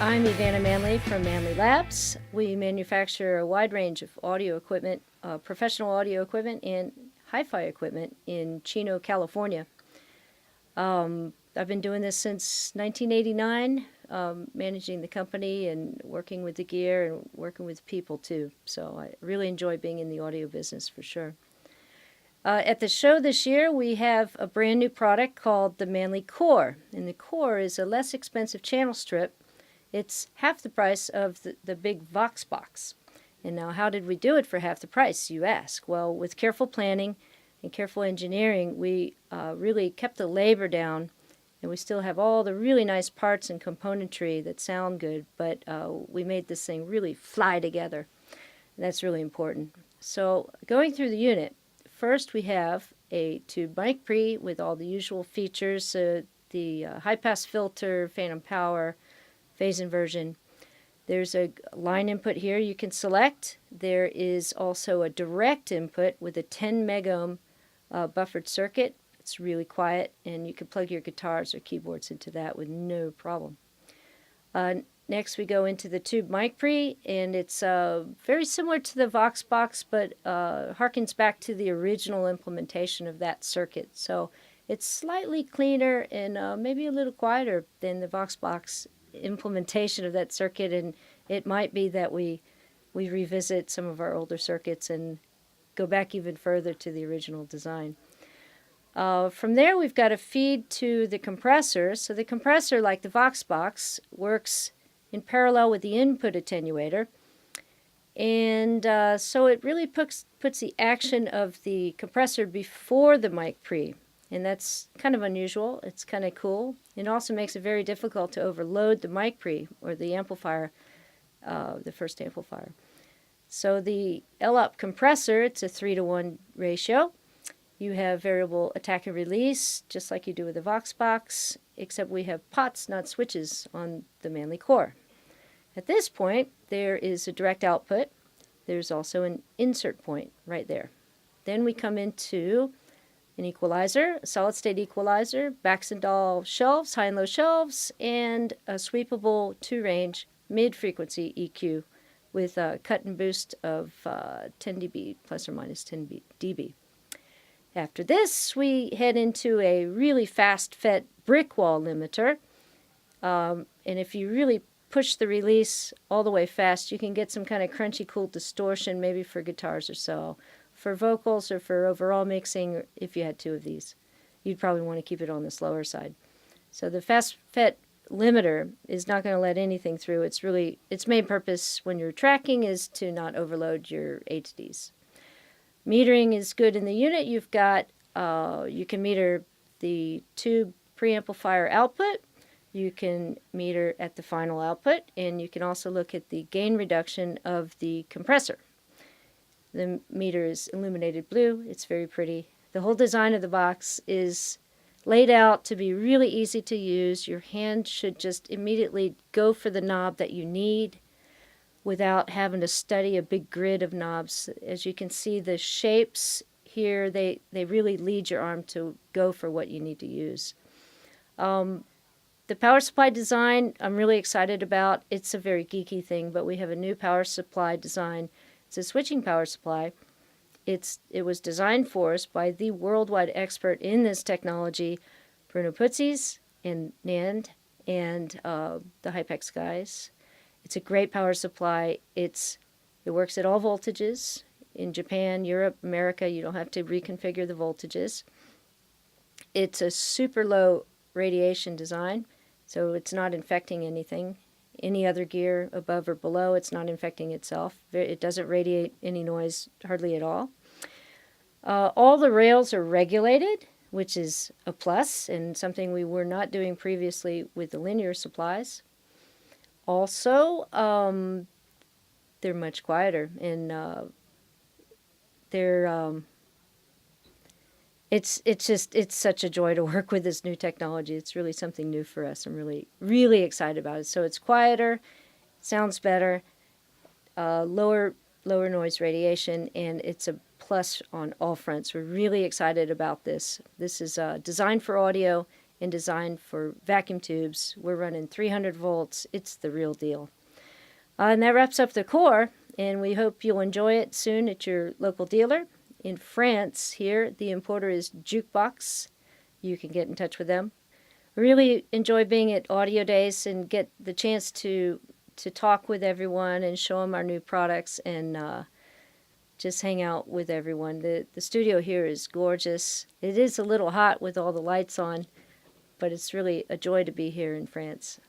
I'm Ivana Manley from Manley Labs. We manufacture a wide range of audio equipment, professional audio equipment and hi-fi equipment in Chino, California. I've been doing this since 1989, managing the company and working with the gear and working with people too. So I really enjoy being in the audio business for sure. At the show this year, we have a brand new product called the Manley Core. And the Core is a less expensive channel strip. It's half the price of the big Vox box. And now, how did we do it for half the price, you ask? Well, with careful planning and careful engineering, we really kept the labor down, and we still have all the really nice parts and componentry that sound good, but we made this thing really fly together. And that's really important. So, going through the unit, first we have a tube mic pre with all the usual features, the high-pass filter, phantom power, phase inversion. There's a line input here you can select. There is also a direct input with a 10 megohm buffered circuit. It's really quiet, and you can plug your guitars or keyboards into that with no problem. Next we go into the tube mic pre, and it's very similar to the Vox box, but harkens back to the original implementation of that circuit. So it's slightly cleaner and maybe a little quieter than the Vox box implementation of that circuit, and it might be that we revisit some of our older circuits and go back even further to the original design. From there, we've got a feed to the compressor. So the compressor, like the Vox box, works in parallel with the input attenuator, and so it really puts the action of the compressor before the mic pre. And that's kind of unusual. It's kind of cool. It also makes it very difficult to overload the mic pre or the amplifier, the first amplifier. So the L-up compressor, it's a 3-to-1 ratio. You have variable attack and release, just like you do with the Vox box, except we have pots, not switches, on the Manley Core. At this point, there is a direct output. There's also an insert point right there. Then we come into an equalizer, a solid-state equalizer, Baxendall shelves, high and low shelves, and a sweepable 2-range mid-frequency EQ with a cut and boost of 10 dB, plus or minus 10 dB. After this, we head into a really fast FET brick wall limiter, and if you really push the release all the way fast, you can get some kind of crunchy, cool distortion, maybe for guitars or so. For vocals or for overall mixing, if you had 2 of these, you'd probably want to keep it on the slower side. So the fast FET limiter is not going to let anything through. Its main purpose when you're tracking is to not overload your HDs. Metering is good in the unit. You've got, you can meter the tube preamplifier output. You can meter at the final output, and you can also look at the gain reduction of the compressor. The meter is illuminated blue. It's very pretty. The whole design of the box is laid out to be really easy to use. Your hand should just immediately go for the knob that you need without having to study a big grid of knobs. As you can see, the shapes here, they really lead your arm to go for what you need to use. The power supply design, I'm really excited about. It's a very geeky thing, but we have a new power supply design. It's a switching power supply. It was designed for us by the worldwide expert in this technology, Bruno Putzis and NAND, and the Hypex guys. It's a great power supply. It works at all voltages. In Japan, Europe, America, you don't have to reconfigure the voltages. It's a super low radiation design, so it's not infecting anything. Any other gear above or below, it's not infecting itself. It doesn't radiate any noise hardly at all. All the rails are regulated, which is a plus and something we were not doing previously with the linear supplies. Also, they're much quieter, and it's such a joy to work with this new technology. It's really something new for us. I'm really, really excited about it. So it's quieter, sounds better, lower noise radiation, and it's a plus on all fronts. We're really excited about this. This is designed for audio and designed for vacuum tubes. We're running 300 volts. It's the real deal. And that wraps up the core, and we hope you'll enjoy it soon at your local dealer. In France, here, the importer is Jukebox. You can get in touch with them. Really enjoy being at Audio Days and get the chance to talk with everyone and show them our new products and just hang out with everyone. The studio here is gorgeous. It is a little hot with all the lights on, but it's really a joy to be here in France.